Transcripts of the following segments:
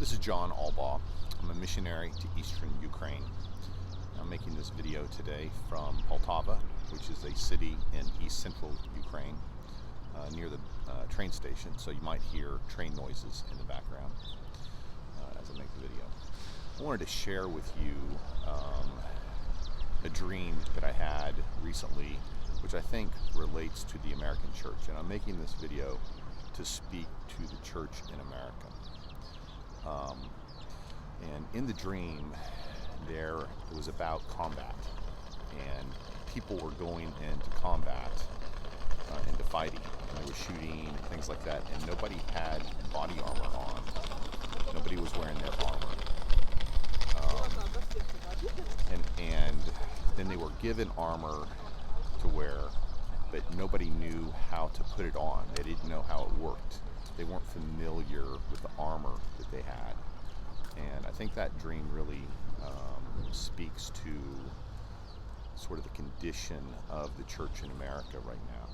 This is John Albaugh. I'm a missionary to Eastern Ukraine. I'm making this video today from Poltava, which is a city in East Central Ukraine, near the train station, so you might hear train noises in the background as I make the video. I wanted to share with you a dream that I had recently, which I think relates to the American church, and I'm making this video to speak to the church in America. And in the dream, it was about combat, and people were going into combat, into fighting, and they were shooting and things like that, and nobody had body armor on. Nobody was wearing their armor. And then they were given armor to wear, but nobody knew how to put it on. They didn't know how it worked. They weren't familiar with the armor that they had. And I think that dream really speaks to sort of the condition of the church in America right now.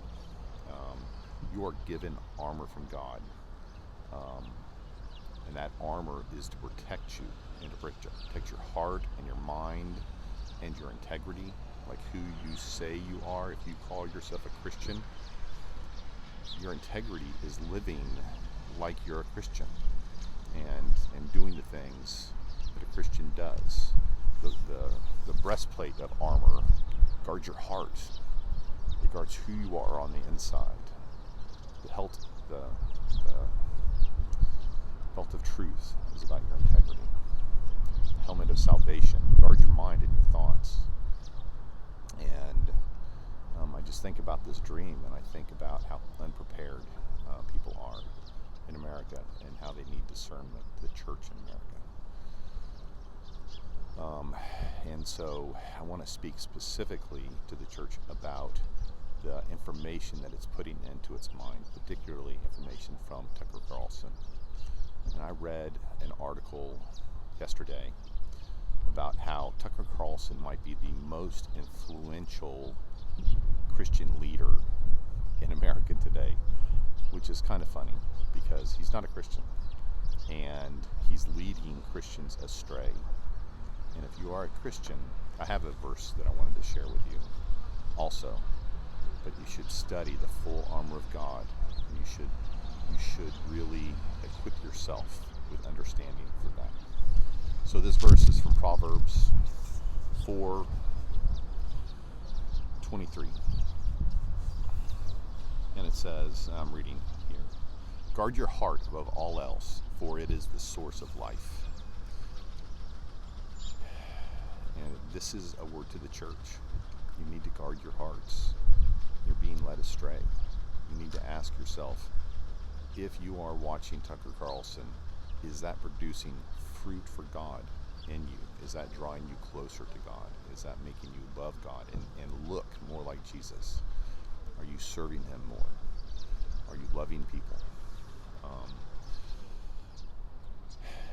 You are given armor from God, and that armor is to protect you and to protect your heart and your mind and your integrity, like who you say you are. If you call yourself a Christian, your integrity is living like you're a Christian and doing the things that a Christian does. The breastplate of armor guards your heart. It guards who you are on the inside. The belt of truth is about your integrity. The helmet of salvation guards your mind and your thoughts. And I just think about this dream, and I think about how unprepared people are in America and how they need discernment, the church in America. And so I want to speak specifically to the church about the information that it's putting into its mind, particularly information from Tucker Carlson. And I read an article yesterday about how Tucker Carlson might be the most influential Christian leader in America today, which is kind of funny because he's not a Christian and he's leading Christians astray. And if you are a Christian, I have a verse that I wanted to share with you also, but you should study the full armor of God. And you should really equip yourself with understanding for that. So this verse is from Proverbs 4:23. And it says, I'm reading here, "Guard your heart above all else, for it is the source of life." And this is a word to the church. You need to guard your hearts. You're being led astray. You need to ask yourself, if you are watching Tucker Carlson, is that producing fruit for God in you? Is that drawing you closer to God? Is that making you love God and look more like Jesus? Are you serving Him more? Are you loving people?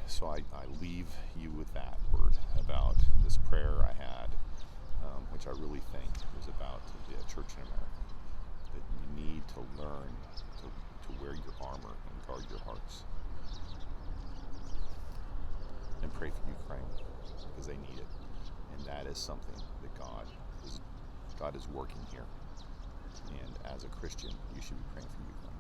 So I leave you with that word about this prayer I had, which I really think is about the church in America. That you need to learn to wear your armor and guard your hearts. And pray for Ukraine, because they need it. And that is something that God is working here. And as a Christian, you should be praying for Ukraine.